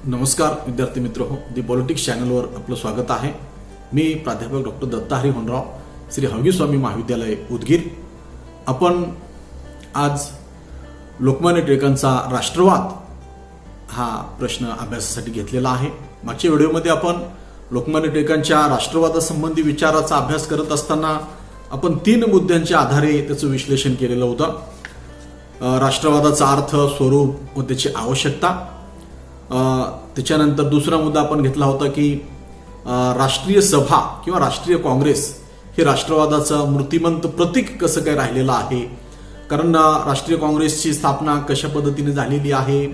नमस्कार विद्यार्थी मित्र हो, दी पॉलिटिक्स चॅनलवर आपलं स्वागत आहे। मी प्राध्यापक डॉक्टर दत्ताहरी होनराव, श्री हवगी स्वामी महाविद्यालय उदगीर। आपण आज लोकमान्य टिळकांचा राष्ट्रवाद हा प्रश्न अभ्यासासाठी घेतलेला आहे। मागच्या व्हिडिओमध्ये आपण लोकमान्य टिळकांच्या राष्ट्रवादासंबंधी विचाराचा अभ्यास करत असताना आपण 3 मुद्द्यांच्या आधारे त्याचं विश्लेषण केलेलं होतं। राष्ट्रवादाचा अर्थ, स्वरूप व त्याची आवश्यकता। त्याच्यानंतर दुसरा मुद्दा आपण घेतला होता की राष्ट्रीय सभा किंवा राष्ट्रीय काँग्रेस हे राष्ट्रवादाचं मूर्तिमंत प्रतीक कसं काय राहिलेलं आहे, कारण राष्ट्रीय काँग्रेसची स्थापना कशा पद्धतीने झालेली आहे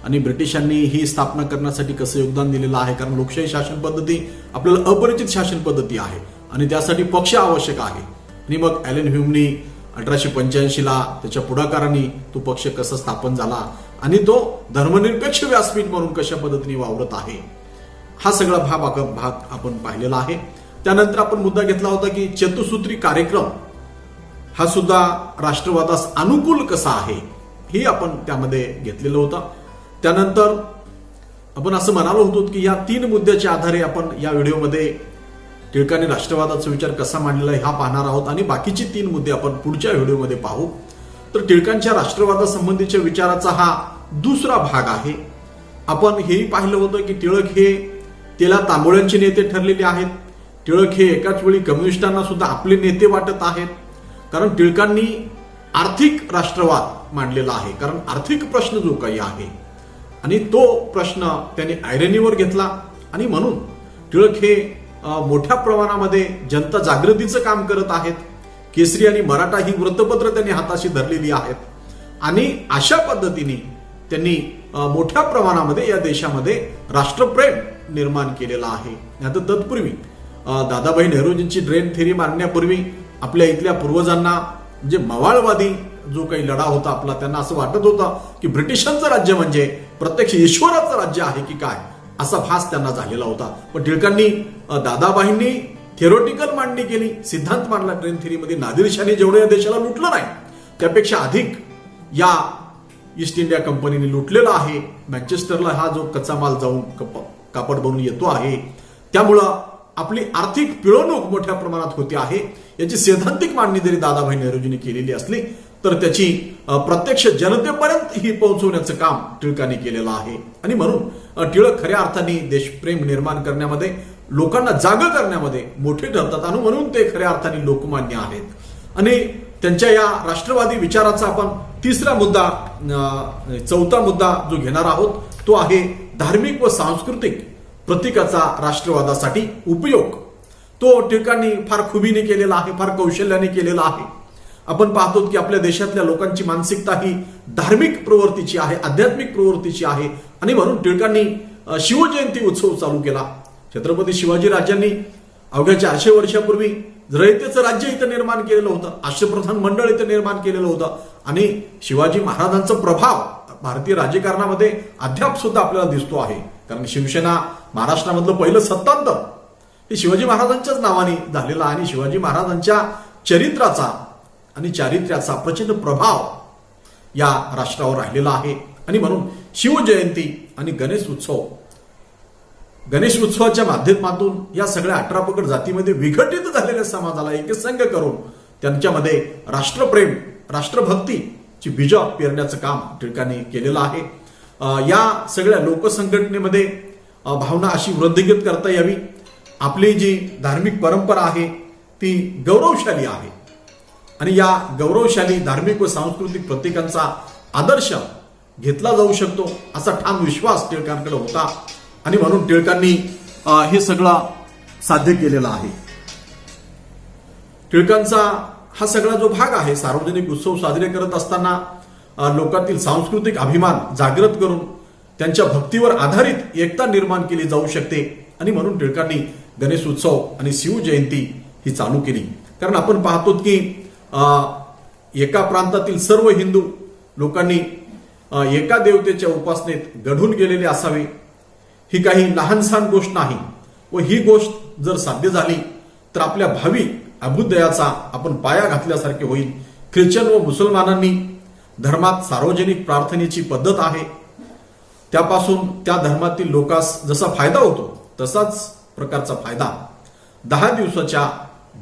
आणि ब्रिटिशांनी ही स्थापना करण्यासाठी कसं योगदान दिलेलं आहे। कारण लोकशाही शासन पद्धती आपल्याला अपरिचित शासन पद्धती आहे आणि त्यासाठी पक्ष आवश्यक आहे। आणि मग ॲलन ह्युमनी 1885 ला त्याच्या पुढाकारांनी तो पक्ष कसा स्थापन झाला आणि तो धर्मनिरपेक्ष व्यासपीठ म्हणून कशा पद्धतीने वावरत आहे, हा सगळा भाग आपण पाहिलेला आहे। त्यानंतर आपण मुद्दा घेतला होता की चतुसूत्री कार्यक्रम हा सुद्धा राष्ट्रवादास अनुकूल कसा आहे, हे आपण त्यामध्ये घेतलेलं होतं। त्यानंतर आपण असं म्हणालो होतो की या 3 मुद्द्याच्या आधारे आपण या व्हिडिओमध्ये टिळकांनी राष्ट्रवादाचा विचार कसा मांडलेला आहे हा पाहणार आहोत आणि बाकीचे 3 मुद्दे आपण पुढच्या व्हिडिओमध्ये पाहू। तर टिळकांच्या राष्ट्रवादासंबंधीच्या विचाराचा हा दुसरा भाग आहे। आपण हेही पाहिलं होतं की टिळक हे तेला तांबोळ्यांचे नेते ठरलेले आहेत। टिळक हे एकाच वेळी कम्युनिस्टांना सुद्धा आपले नेते वाटत आहेत, कारण टिळकांनी आर्थिक राष्ट्रवाद मांडलेला आहे। कारण आर्थिक प्रश्न जो काही आहे आणि तो प्रश्न त्यांनी ऐरणीवर घेतला आणि म्हणून टिळक हे मोठ्या प्रमाणामध्ये जनता जागृतीचं काम करत आहेत। केसरी आणि मराठा ही वृत्तपत्र त्यांनी हाताशी धरलेली आहेत आणि अशा पद्धतीने त्यांनी मोठ्या प्रमाणामध्ये या देशामध्ये राष्ट्रप्रेम निर्माण केलेला आहे। आता तत्पूर्वी दादाभाई नेहरूजींची ड्रेन थेरी मारण्यापूर्वी आपल्या इथल्या पूर्वजांना म्हणजे मवाळवादी जो काही लढा होता आपला, त्यांना असं वाटत होतं की ब्रिटिशांचं राज्य म्हणजे प्रत्यक्ष ईश्वराचं राज्य आहे की काय, असा भास त्यांना झालेला होता। पण टिळकांनी दादाबाईंनी थिओरिटिकल मांडणी केली, सिद्धांत मांडला ड्रेन थेरीमध्ये। नादिरशाहने जेवढं या देशाला लुटलं नाही त्यापेक्षा अधिक या ईस्ट इंडिया कंपनीने लुटलेला आहे। मँचेस्टरला हा जो कच्चा माल जाऊन कापड बनून येतो आहे, त्यामुळं आपली आर्थिक पिळवणूक मोठ्या प्रमाणात होते आहे। याची सैद्धांतिक मांडणी जरी दादाभाई नेहरूजींनी केलेली असली तर त्याची प्रत्यक्ष जनतेपर्यंत ही पोहोचवण्याचं काम टिळकांनी केलेलं आहे। आणि म्हणून टिळक खऱ्या अर्थाने देशप्रेम निर्माण करण्यामध्ये, लोकांना जागा करण्यामध्ये मोठे ठरतात आणि म्हणून ते खऱ्या अर्थाने लोकमान्य आहेत। आणि त्यांच्या या राष्ट्रवादी विचाराचा आपण चौथा मुद्दा जो घेणार आहोत तो आहे धार्मिक व सांस्कृतिक प्रतीकाचा राष्ट्रवादासाठी उपयोग। तो टिळकांनी फार खुबीने केलेला आहे, फार कौशल्याने केलेला आहे। आपण पाहतो की आपल्या देशातल्या लोकांची मानसिकता ही धार्मिक प्रवृत्तीची आहे, आध्यात्मिक प्रवृत्तीची आहे आणि म्हणून टिळकांनी शिवजयंती उत्सव चालू केला। छत्रपती शिवाजी राजांनी अवघ्या 400 वर्षापूर्वी रयतेचं राज्य इथं निर्माण केलेलं होतं, आश्रप्रधान मंडळ इथं निर्माण केलेलं होतं आणि शिवाजी महाराजांचा प्रभाव भारतीय राजकारणामध्ये अद्याप सुद्धा आपल्याला दिसतो आहे। कारण शिवसेना महाराष्ट्रामधलं पहिलं सत्तांतर हे शिवाजी महाराजांच्याच नावाने झालेलं आणि शिवाजी महाराजांच्या चरित्राचा आणि चारित्र्याचा प्रचंड प्रभाव या राष्ट्रावर राहिलेला आहे। आणि म्हणून शिवजयंती आणि गणेश उत्सवाच्या माध्यमातून या सगळ्या 18 पगड जातीमध्ये विघटित झालेल्या समाजाला एकसंघ करून त्यांच्यामध्ये राष्ट्रप्रेम, राष्ट्रभक्तीची बीज पेरण्याचं काम टिळकांनी केलेलं आहे। या सगळ्या लोकसंघटनेमध्ये भावना अशी वृद्धिंगत करता यावी। आपली जी धार्मिक परंपरा आहे ती गौरवशाली आहे आणि या गौरवशाली धार्मिक व सांस्कृतिक प्रतीकांचा आदर्श घेतला जाऊ शकतो असा ठाम विश्वास टिळकांकडे होता आणि म्हणून टिळकांनी हे सगळं साध्य केलेलं आहे। टिळकांचा हा सगळा जो भाग आहे, सार्वजनिक उत्सव साजरे करत असताना लोकांतील सांस्कृतिक अभिमान जागृत करून त्यांच्या भक्तीवर आधारित एकता निर्माण केली जाऊ शकते आणि म्हणून टिळकांनी गणेश उत्सव आणि शिवजयंती ही चालू केली। कारण आपण पाहतो की एका प्रांतातील सर्व हिंदू लोकांनी एका देवतेच्या उपासनेत गढून गेलेले असावे, ही काही लहानसहान गोष्ट नाही व ही गोष्ट जर साध्य झाली तर आपल्या भावी अभ्युदयाचा आपण पाया घातल्यासारखे होईल। ख्रिश्चन व मुसलमानांनी धर्मात सार्वजनिक प्रार्थनेची पद्धत आहे त्यापासून त्या धर्मातील लोकांस जसा फायदा होतो तसाच प्रकारचा फायदा 10 दिवसाच्या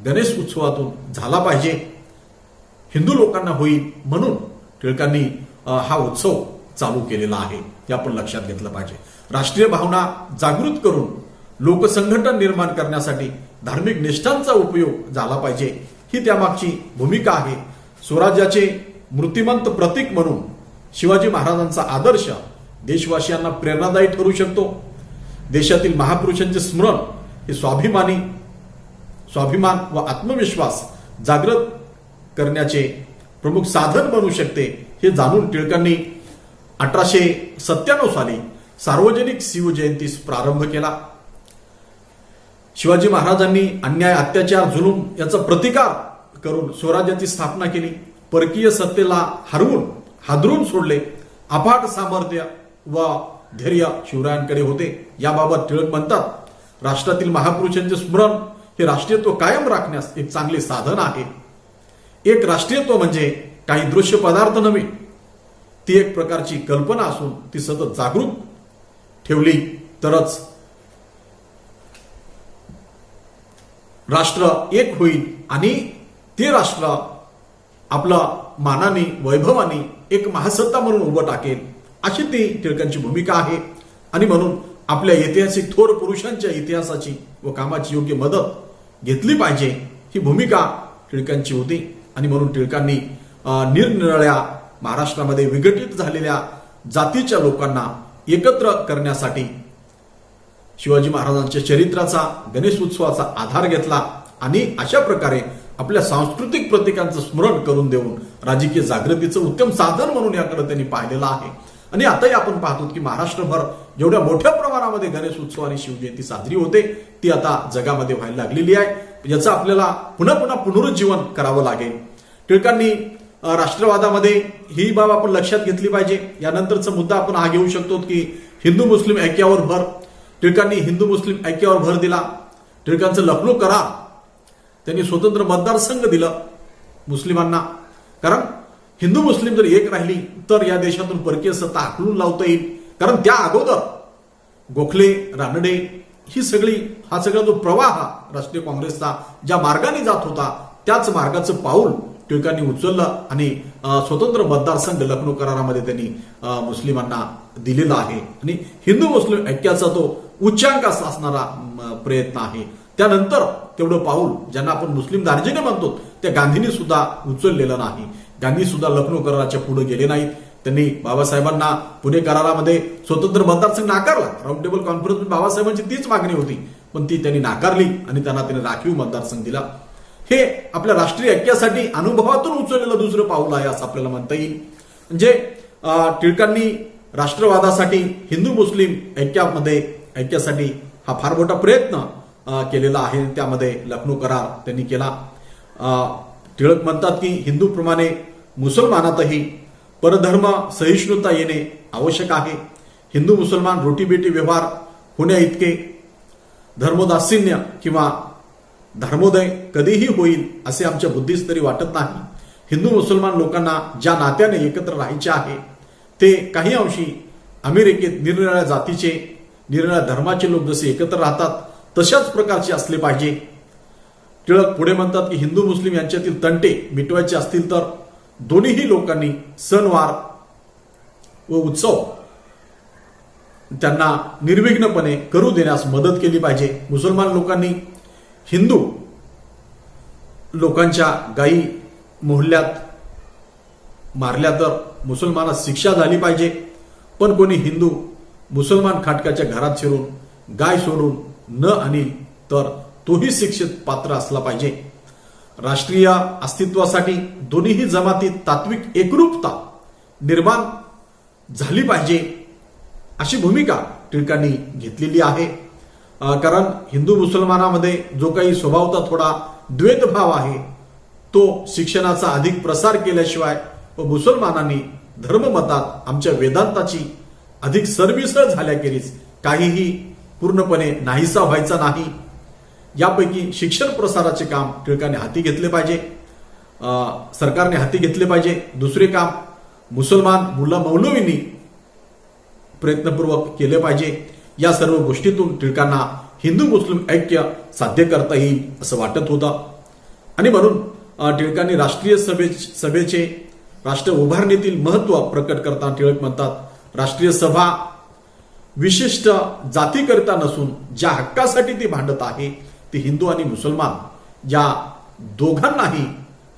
गणेश उत्सवातून झाला पाहिजे, हिंदू लोकांना होईल म्हणून टिळकांनी हा उत्सव चालू केलेला आहे, हे आपण लक्षात घेतलं पाहिजे. राष्ट्रीय भावना जागृत करून लोकसंघटन निर्माण करण्यासाठी धार्मिक निष्ठांचा उपयोग झाला पाहिजे, ही त्यामागची भूमिका आहे. स्वराज्याचे मूर्तिमंत प्रतीक म्हणून शिवाजी महाराजांचा आदर्श देशवासियांना प्रेरणादायी ठरू शकतो. देशातील महापुरुषांचे स्मरण हे स्वाभिमान व आत्मविश्वास जागृत करण्याचे प्रमुख साधन बनू शकते, हे जाणून टिळकांनी 1897 साली सार्वजनिक शिवजयंतीस प्रारंभ केला. शिवाजी महाराजांनी अन्याय, अत्याचार, जुलूम याचा प्रतिकार करून स्वराज्याची स्थापना केली. परकीय सत्तेला हादरून सोडले. अफाट सामर्थ्य व धैर्य शिवरायांकडे होते. याबाबत टिळक म्हणतात, राष्ट्रातील महापुरुषांचे स्मरण हे राष्ट्रीयत्व कायम राखण्यास एक चांगले साधन आहे. एक राष्ट्रीयत्व म्हणजे काही दृश्य पदार्थ नव्हे, ती एक प्रकारची कल्पना असून ती सतत जागृत ठेवली तरच राष्ट्र एक होईल आणि ते राष्ट्र आपलं मानाने, वैभवाने एक महासत्ता म्हणून उभं टाकेल, अशी ती टिळकांची भूमिका आहे. आणि म्हणून आपल्या ऐतिहासिक थोर पुरुषांच्या इतिहासाची व कामाची योग्य मदत घेतली पाहिजे, ही भूमिका टिळकांची होती. आणि म्हणून टिळकांनी निरनिराळ्या महाराष्ट्रामध्ये विघटित झालेल्या जातीच्या लोकांना एकत्र करण्यासाठी शिवाजी महाराजांच्या चरित्राचा, गणेश उत्सवाचा आधार घेतला आणि अशा प्रकारे आपल्या सांस्कृतिक प्रतीकांचं स्मरण करून देऊन राजकीय जागृतीचं उत्तम साधन म्हणून याकडे त्यांनी पाहिलेलं आहे. आणि आताही आपण पाहतो की महाराष्ट्रभर जेवढ्या मोठ्या प्रमाणामध्ये गणेश उत्सव आणि शिवजयंती साजरी होते, ती आता जगामध्ये व्हायला लागलेली आहे. याचं आपल्याला पुन्हा पुनरुज्जीवन करावं लागेल. टिळकांनी राष्ट्रवादामध्ये ही बाब आपण लक्षात घेतली पाहिजे. यानंतरचा मुद्दा आपण हा घेऊ शकतो की हिंदू मुस्लिम ऐक्यावर भर. टिळकांनी हिंदू मुस्लिम ऐक्यावर भर दिला. टिळकांचं लखनौ करार, त्यांनी स्वतंत्र मतदारसंघ दिलं मुस्लिमांना, कारण हिंदू मुस्लिम जर एक राहिली तर या देशातून परकीय सत्ता हाकलून लावता येईल. कारण त्या अगोदर गोखले, रानडे हा सगळा जो प्रवाह राष्ट्रीय काँग्रेसचा ज्या मार्गाने जात होता, त्याच मार्गाचं पाऊल टिळकांनी उचललं आणि स्वतंत्र मतदारसंघ लखनौ करारामध्ये त्यांनी मुस्लिमांना दिलेला आहे. आणि हिंदू मुस्लिम ऐक्याचा तो उच्चांक असणारा प्रयत्न आहे. त्यानंतर तेवढं पाऊल ज्यांना आपण मुस्लिम दार्जिने म्हणतो, त्या गांधींनी सुद्धा उचललेलं नाही. गांधी सुद्धा लखनौ कराराच्या पुढे गेले नाहीत. त्यांनी बाबासाहेबांना पुणे करारामध्ये स्वतंत्र मतदारसंघ नाकारला. राऊंड टेबल कॉन्फरन्स बाबासाहेबांची तीच मागणी होती, पण ती त्यांनी नाकारली आणि त्यांनी राखीव मतदारसंघ दिला. हे आपल्या राष्ट्रीय ऐक्यासाठी अनुभवातून उचललेलं दुसरं पाऊल आहे असं आपल्याला म्हणता येईल. म्हणजे टिळकांनी राष्ट्रवादासाठी, हिंदू मुस्लिम ऐक्यासाठी हा फार मोठा प्रयत्न केलेला आहे. त्यामध्ये लखनौ करार त्यांनी केला. टिळक म्हणतात की हिंदूप्रमाणे मुसलमानातही परधर्म सहिष्णुता येणे आवश्यक आहे. हिंदू मुसलमान रोटीबेटी व्यवहार होण्या इतके धर्मदासिन्य किंवा धर्मोदय कधीही होईल असे आमच्या बुद्धीस तरी वाटत नाही. हिंदू मुसलमान लोकांना ज्या नात्याने एकत्र राहायचे आहे, ते काही अंशी अमेरिकेत निरनिराळ्या जातीचे, निरनिराळ्या धर्माचे लोक जसे एकत्र राहतात तशाच प्रकारचे असले पाहिजे. टिळक पुढे म्हणतात की हिंदू मुस्लिम यांच्यातील तंटे मिटवायचे असतील तर दोन्हीही लोकांनी सणवार व उत्सव त्यांना निर्विघ्नपणे करू देण्यास मदत केली पाहिजे. मुसलमान लोकांनी हिंदू लोकांच्या गायी मोहल्ल्यात मारल्या तर मुसलमानास शिक्षा झाली पाहिजे. पण कोणी हिंदू मुसलमान खाटकाच्या घरात शिरून गाय सोडून न आणील तर तोही शिक्षेत पात्र असला पाहिजे. राष्ट्रीय अस्तित्वासाठी दोन्हीही जमातीत तात्विक एकरूपता निर्माण झाली पाहिजे, अशी भूमिका टिळकांनी घेतलेली आहे. कारण हिंदू मुसलमानामध्ये जो काही स्वभावता थोडा द्वैतभाव आहे, तो शिक्षणाचा अधिक प्रसार केल्याशिवाय व मुसलमानांनी धर्ममतात आमच्या वेदांताची अधिक सरमिसळ झाल्याखेरीज काहीही पूर्णपणे नाहीसा व्हायचा नाही. यापैकी शिक्षण प्रसाराचे काम टिळकाने हाती घेतले पाहिजे, सरकारने हाती घेतले पाहिजे. दुसरे काम मुसलमान मुल्ला मौलवींनी प्रयत्नपूर्वक केले पाहिजे. या सर्व गोष्टीतून टिळकांना हिंदू मुस्लिम ऐक्य साध्य करता येईल असं वाटत होतं. आणि म्हणून टिळकांनी राष्ट्रीय सभेचे राष्ट्र उभारणीतील महत्व प्रकट करताना टिळक म्हणतात, राष्ट्रीय सभा विशिष्ट जातीकरिता नसून ज्या हक्कासाठी ती भांडत आहे ती हिंदू आणि मुसलमान या दोघांनाही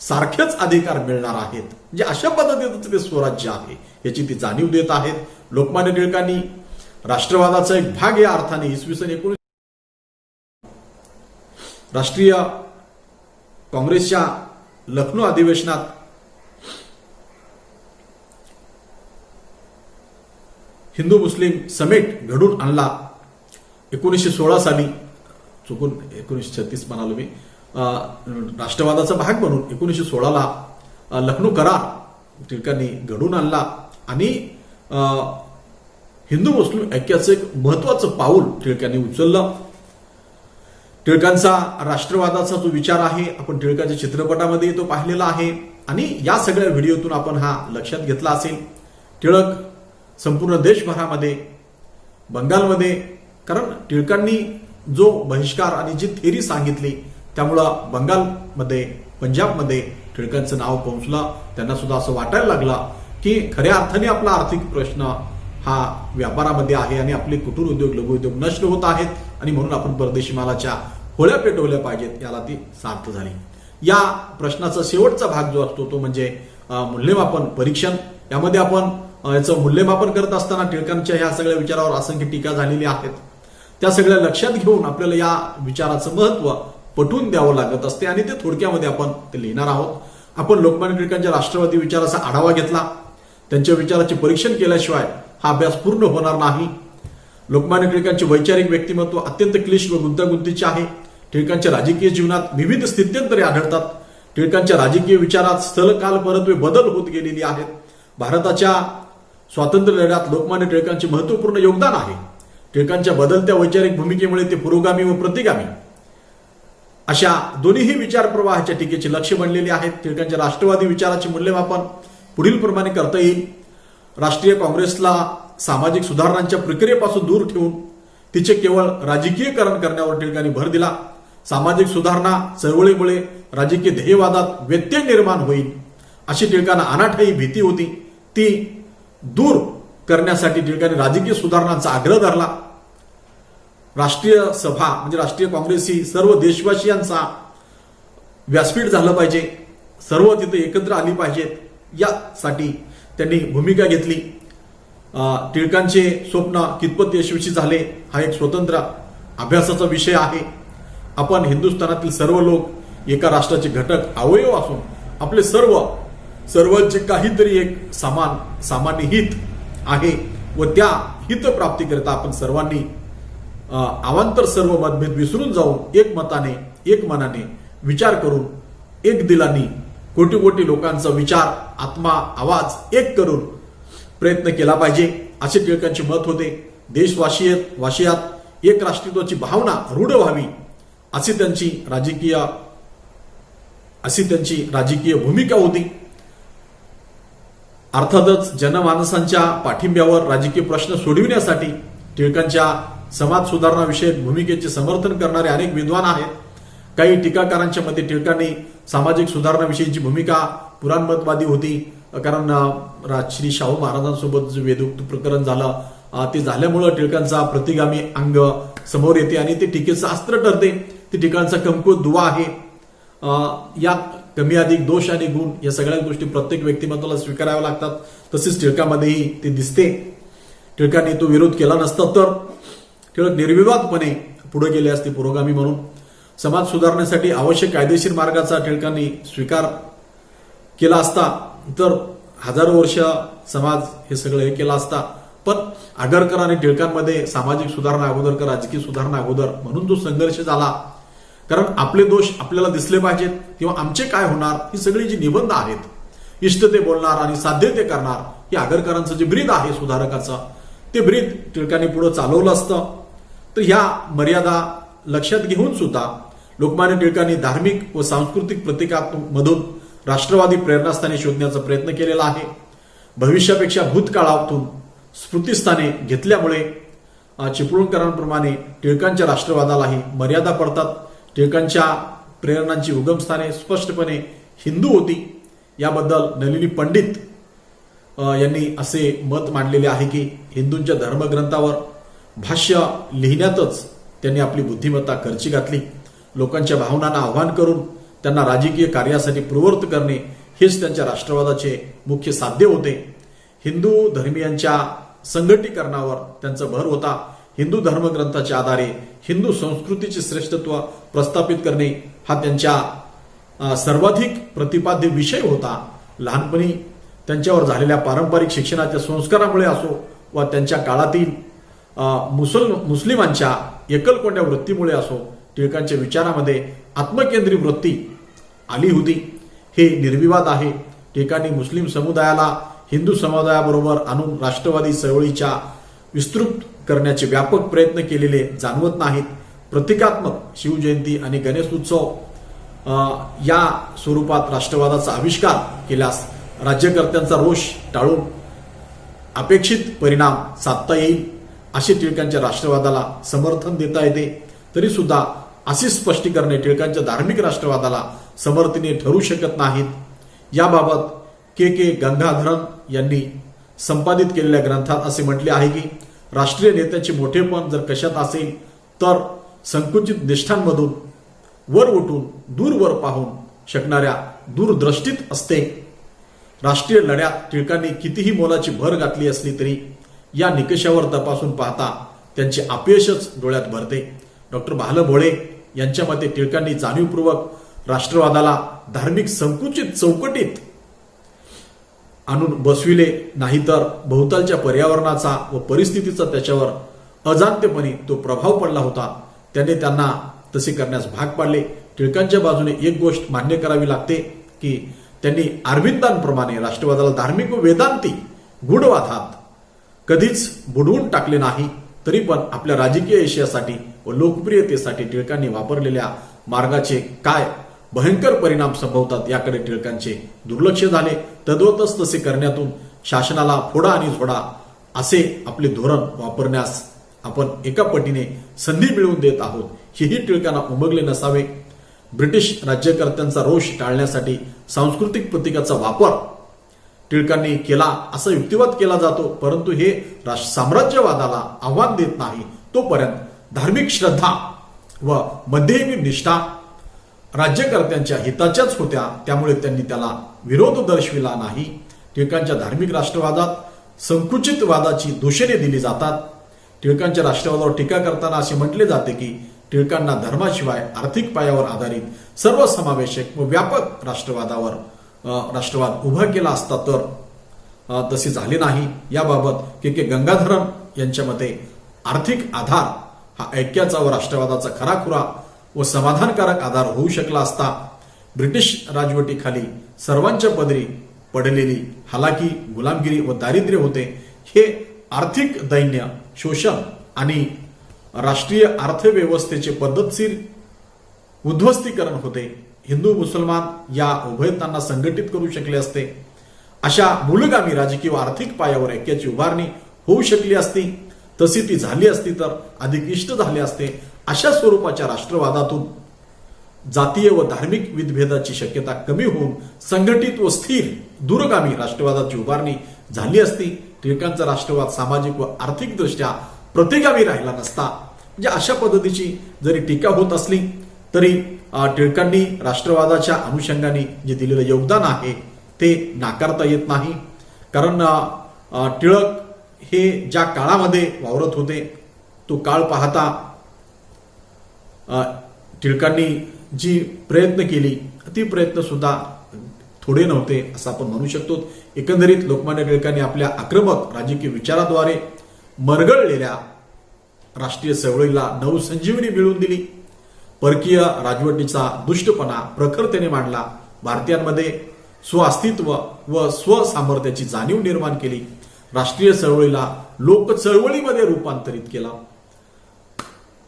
सारखेच अधिकार मिळणार आहेत. म्हणजे अशा पद्धतीचं ते स्वराज्य आहे याची ती जाणीव देत आहेत. लोकमान्य टिळकांनी राष्ट्रवादाचा एक भाग या अर्थाने इसवी सन 19 राष्ट्रीय काँग्रेसच्या लखनौ अधिवेशनात हिंदू मुस्लिम समेट घडून आणला. 1916 साली, चुकून 1936 म्हणालो मी, राष्ट्रवादाचा भाग म्हणून 1916ला लखनौ करार टिळकांनी घडून आणला आणि हिंदू मुस्लिम ऐक्याचं एक महत्वाचं पाऊल टिळकांनी उचललं. टिळकांचा राष्ट्रवादाचा जो विचार आहे आपण टिळकाच्या चित्रपटामध्ये तो पाहिलेला आहे आणि या सगळ्या व्हिडिओतून आपण हा लक्षात घेतला असेल. टिळक संपूर्ण देशभरामध्ये, बंगालमध्ये, कारण टिळकांनी जो बहिष्कार आणि जी थेरी सांगितली त्यामुळं बंगालमध्ये, पंजाबमध्ये टिळकांचं नाव पोहोचलं. त्यांना सुद्धा असं वाटायला लागलं की खऱ्या अर्थाने आपला आर्थिक प्रश्न हा व्यापारामध्ये आहे आणि आपले कुटीर उद्योग, लघु उद्योग नष्ट होत आहेत आणि म्हणून आपण परदेशी मालाच्या होळ्या पेटवल्या पाहिजेत, याला ती सार्थ झाली. या प्रश्नाचा शेवटचा भाग जो असतो तो म्हणजे मूल्यमापन परीक्षण. यामध्ये आपण याचं मूल्यमापन करत असताना टिळकांच्या ह्या सगळ्या विचारावर असंख्य टीका झालेल्या आहेत. त्या सगळ्या लक्षात घेऊन आपल्याला या विचाराचं महत्व पटवून द्यावं लागत असते आणि ते थोडक्यामध्ये आपण ते लिहिणार आहोत. आपण लोकमान्य टिळकांच्या राष्ट्रवादी विचाराचा आढावा घेतला. त्यांच्या विचाराचे परीक्षण केल्याशिवाय हा अभ्यास पूर्ण होणार नाही. लोकमान्य टिळकांचे वैचारिक व्यक्तिमत्व अत्यंत क्लिष्ट व गुंतागुंतीचे आहे. टिळकांच्या राजकीय जीवनात विविध स्थित्यंतरे आढळतात. टिळकांच्या राजकीय विचारात स्थल काल परत्वे बदल होत गेलेली आहेत. भारताच्या स्वातंत्र्य लढ्यात लोकमान्य टिळकांचे महत्वपूर्ण योगदान आहे. टिळकांच्या बदलत्या वैचारिक भूमिकेमुळे ते पुरोगामी व प्रतिगामी अशा दोन्हीही विचार प्रवाहाच्या टीकेचे लक्ष बनलेले आहेत. टिळकांच्या राष्ट्रवादी विचाराचे मूल्यमापन पुढील प्रमाणे करता येईल. राष्ट्रीय काँग्रेसला सामाजिक सुधारणांच्या प्रक्रियेपासून दूर ठेवून तिचे केवळ राजकीयकरण करण्यावर टिळकांनी भर दिला. सामाजिक सुधारणा चळवळीमुळे राजकीय ध्येयवादात व्यत्यय निर्माण होईल अशी टिळकांना अनाठायी भीती होती. ती दूर करण्यासाठी टिळकांनी राजकीय सुधारणांचा आग्रह धरला. राष्ट्रीय सभा म्हणजे राष्ट्रीय काँग्रेस ही सर्व देशवासियांचा व्यासपीठ झालं पाहिजे, सर्व तिथे एकत्र आली पाहिजेत, यासाठी त्यांनी भूमिका घेतली. टिळकांचे स्वप्न कितपत यशस्वी झाले हा एक स्वतंत्र अभ्यासाचा विषय आहे. आपण हिंदुस्थानातील सर्व लोक एका राष्ट्राचे घटक अवयव असून आपले सर्वांचे काहीतरी एक सामान्य हित आहे व त्या हितप्राप्तीकरिता आपण सर्वांनी अवांतर सर्व मतभेद विसरून जाऊन एक मनाने विचार करून एक दिलानी कोटी कोटी लोकांचा विचार, आत्मा, आवाज एक करून प्रयत्न केला पाहिजे असे टिळकांचे मत होते. देशवासियात एक राष्ट्रीयत्वाची भावना रूढ व्हावी अशी त्यांची राजकीय भूमिका होती. अर्थातच जनमानसांच्या पाठिंब्यावर राजकीय प्रश्न सोडविण्यासाठी टिळकांच्या समाज सुधारणा विषयक भूमिकेचे समर्थन करणारे अनेक विद्वान आहेत. काही टीकाकारांच्या मते टिळकांनी सामाजिक सुधारणाविषयीची भूमिका पुराणमतवादी होती, कारण श्री शाहू महाराजांसोबत जे वेदोक्त प्रकरण झालं ते झाल्यामुळं टिळकांचा प्रतिगामी अंग समोर येते आणि ते टीकेचं अस्त्र ठरते. ते टिळकांचा कमकुवत दुवा आहे. यात कमी अधिक दोष आणि गुण या सगळ्या गोष्टी प्रत्येक व्यक्तिमत्वाला स्वीकाराव्या लागतात. तसेच टिळकामध्येही ते दिसते. टिळकांनी तो विरोध केला नसता तर टिळक निर्विवादपणे पुढे गेले असते पुरोगामी म्हणून. समाज सुधारण्यासाठी आवश्यक कायदेशीर मार्गाचा टिळकांनी स्वीकार केला असता तर हजारो वर्ष समाज हे सगळं हे केला असता. पण आगरकर आणि टिळकांमध्ये सामाजिक सुधारणा अगोदर का राजकीय सुधारणा अगोदर म्हणून जो संघर्ष झाला, कारण आपले दोष आपल्याला दिसले पाहिजेत किंवा आमचे काय होणार, ही सगळी जी निबंध आहेत, इष्ट ते बोलणार आणि साध्य ते करणार, हे आगरकरांचं जे ब्रीद आहे सुधारकाचं, ते ब्रीद टिळकांनी पुढे चालवलं असतं. तर ह्या मर्यादा लक्षात घेऊन सुद्धा लोकमान्य टिळकांनी धार्मिक व सांस्कृतिक प्रतीकांमधून राष्ट्रवादी प्रेरणास्थाने शोधण्याचा प्रयत्न केलेला आहे. भविष्यापेक्षा भूतकाळातून स्मृतिस्थाने घेतल्यामुळे चिपळूणकरांप्रमाणे टिळकांच्या राष्ट्रवादालाही मर्यादा पडतात. टिळकांच्या प्रेरणांची उगमस्थाने स्पष्टपणे हिंदू होती. याबद्दल नलिनी पंडित यांनी असे मत मांडलेले आहे की हिंदूंच्या धर्मग्रंथावर भाष्य लिहिण्यातच त्यांनी आपली बुद्धिमत्ता खर्ची घातली. लोकांच्या भावनांना आव्हान करून त्यांना राजकीय कार्यासाठी प्रवृत्त करणे हेच त्यांच्या राष्ट्रवादाचे मुख्य साध्य होते. हिंदू धर्मीयांच्या संघटीकरणावर त्यांचा भर होता. हिंदू धर्मग्रंथाच्या आधारे हिंदू संस्कृतीचे श्रेष्ठत्व प्रस्थापित करणे हा त्यांच्या सर्वाधिक प्रतिपाद्य विषय होता. लहानपणी त्यांच्यावर झालेल्या पारंपरिक शिक्षणाच्या संस्कारामुळे असो वा त्यांच्या काळातील मुस्लिमांच्या एकलकोंड्या वृत्तीमुळे असो टिळकांच्या विचारामध्ये आत्मकेंद्रित वृत्ती आली होती हे निर्विवाद आहे. टिळकांनी मुस्लिम समुदायाला हिंदू समुदायाबरोबर आणून राष्ट्रवादी चळवळीच्या विस्तृत करण्याचे व्यापक प्रयत्न केलेले जाणवत नाहीत. प्रतिकात्मक शिवजयंती आणि गणेश उत्सव या स्वरूपात राष्ट्रवादाचा आविष्कार केल्यास राज्यकर्त्यांचा रोष टाळून अपेक्षित परिणाम साधता येईल असे टिळकांच्या राष्ट्रवादाला समर्थन देता येते. तरी सुद्धा अशी स्पष्टीकरणे टिळकांच्या धार्मिक राष्ट्रवादाला समर्थनीय ठरू शकत नाहीत. याबाबत के गंगाधरन यांनी संपादित केलेल्या ग्रंथात असे म्हटले आहे की राष्ट्रीय नेत्याचे मोठेपण जर कशात असेल तर संकुचित निष्ठांमधून वर उठून दूरवर पाहून शकणाऱ्या दूरदृष्टीत असते. राष्ट्रीय लढ्यात टिळकांनी कितीही मोलाची भर घातली असली तरी या निकषावर तपासून पाहता त्यांचे अपयशच डोळ्यात भरते. डॉक्टर भाल भोळे यांच्या मते टिळकांनी जाणीवपूर्वक राष्ट्रवादाला धार्मिक संकुचित चौकटीत आणून बसविले नाही तर भोवतालच्या पर्यावरणाचा व परिस्थितीचा त्याच्यावर अजाणतेपणी तो प्रभाव पडला होता. त्याने त्यांना तसे करण्यास भाग पाडले. टिळकांच्या बाजूने एक गोष्ट मान्य करावी लागते की त्यांनी अरविंदांप्रमाणे राष्ट्रवादाला धार्मिक व वेदांती गूढवादात कधीच बुडवून टाकले नाही. तरी पण आपल्या राजकीय यशासाठी व लोकप्रियतेसाठी टिळकांनी वापरलेल्या मार्गाचे काय भयंकर परिणाम संभवतात याकडे टिळकांचे दुर्लक्ष झाले. तद्वतच तसे करण्यातून शासनाला फोडा आणि झोडा असे आपले धोरण वापरण्यास आपण एका पटीने संधी मिळवून देत आहोत हेही टिळकांना उमगले नसावे. ब्रिटिश राज्यकर्त्यांचा रोष टाळण्यासाठी सांस्कृतिक प्रतीकाचा वापर टिळकांनी केला असा युक्तिवाद केला जातो. परंतु हे साम्राज्यवादाला आव्हान देत नाही. तोपर्यंत धार्मिक श्रद्धा व मध्ययुगीन निष्ठा राज्यकर्त्यांच्या हिताच्याच होत्या. त्यामुळे त्यांनी त्याला विरोध दर्शविला नाही. टिळकांच्या धार्मिक राष्ट्रवादात संकुचितवादाची दूषणे दिली जातात. टिळकांच्या राष्ट्रवादावर टीका करताना असे म्हटले जाते की टिळकांना धर्माशिवाय आर्थिक पायावर आधारित सर्वसमावेशक व व्यापक राष्ट्रवाद उभा केला असता तर तसे झाले नाही. याबाबत के गंगाधरन यांच्या मते आर्थिक आधार हा ऐक्याचा व राष्ट्रवादाचा खराखुरा व समाधानकारक आधार होऊ शकला असता. ब्रिटिश राजवटीखाली सर्वांच्या पदरी पडलेली हालाकी, गुलामगिरी व दारिद्र्य होते. हे आर्थिक दैन्य, शोषण आणि राष्ट्रीय अर्थव्यवस्थेचे पद्धतशीर उद्ध्वस्तीकरण होते. हिंदू मुसलमान या उभयतांना संघटित करू शकले असते. अशा मूलगामी राजकीय व आर्थिक पायावर ऐक्याची उभारणी होऊ शकली असती. तशी ती झाली असती तर अधिक इष्ट झाले असते. अशा स्वरूपाच्या राष्ट्रवादातून जातीय व धार्मिक विभेदाची शक्यता कमी होऊन संघटित व स्थिर दूरगामी राष्ट्रवादाची उभारणी झाली असती. टिळकांचा राष्ट्रवाद सामाजिक व आर्थिक दृष्ट्या प्रतिगामी राहिला नसता. म्हणजे अशा पद्धतीची जरी टीका होत असली तरी टिळकांनी राष्ट्रवादाच्या अनुषंगाने जे दिलेलं योगदान आहे ते नाकारता येत नाही. कारण टिळक हे ज्या काळामध्ये वावरत होते तो काळ पाहता टिळकांनी जी प्रयत्न केली ती प्रयत्न सुद्धा थोडे नव्हते असं आपण म्हणू शकतो. एकंदरीत लोकमान्य टिळकांनी आपल्या आक्रमक राजकीय विचाराद्वारे मरगळलेल्या राष्ट्रीय चळवळीला नवसंजीवनी मिळवून दिली. परकीय राजवटीचा दुष्टपणा प्रखरतेने मांडला. भारतीयांमध्ये स्वअस्तित्व व स्वसामर्थ्याची जाणीव निर्माण केली. राष्ट्रीय चळवळीला लोक चळवळीमध्ये रूपांतरित केला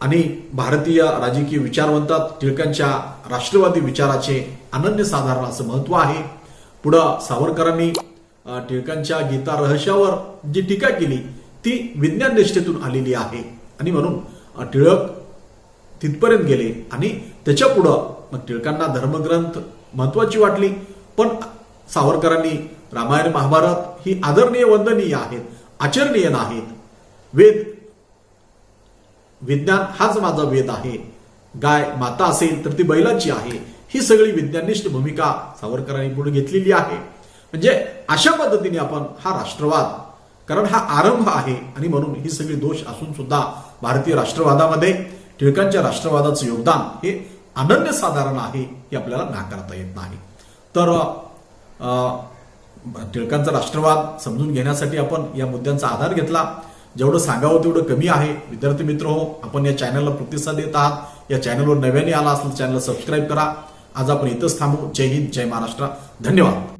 आणि भारतीय राजकीय विचारवंतात टिळकांच्या राष्ट्रवादी विचाराचे अनन्यसाधारण असं महत्व आहे. पुढं सावरकरांनी टिळकांच्या गीता रहस्यावर जी टीका केली ती विज्ञान निष्ठेतून आलेली आहे आणि म्हणून टिळक तिथपर्यंत गेले आणि त्याच्या पुढं मग टिळकांना धर्मग्रंथ महत्वाची वाटली, पण सावरकरांनी रामायण महाभारत ही आदरणीय वंदनीय आहेत, आचरणीय नाहीत. वेद विज्ञान हाच माझा वेद आहे, गाय माता असेल तर ती बैलाची आहे, ही सगळी विज्ञानिष्ठ भूमिका सावरकरांनी पुढे घेतलेली आहे. म्हणजे अशा पद्धतीने आपण हा राष्ट्रवाद, कारण हा आरंभ आहे आणि म्हणून ही सगळी दोष असून सुद्धा भारतीय राष्ट्रवादामध्ये टिळकांच्या राष्ट्रवादाचं योगदान हे अनन्यसाधारण आहे, हे आपल्याला नाकारता येत नाही. तर टिळकांचा राष्ट्रवाद समजून घेण्यासाठी आपण या मुद्द्यांचा आधार घेतला. जेवढं सांगावं तेवढं कमी आहे. विद्यार्थी मित्र हो, आपण या चॅनलला प्रतिसाद देत आहात. या चॅनलवर नव्याने आला असेल चॅनलला सबस्क्राईब करा. आज आपण इथंच थांबू. जय हिंद, जय महाराष्ट्र. धन्यवाद.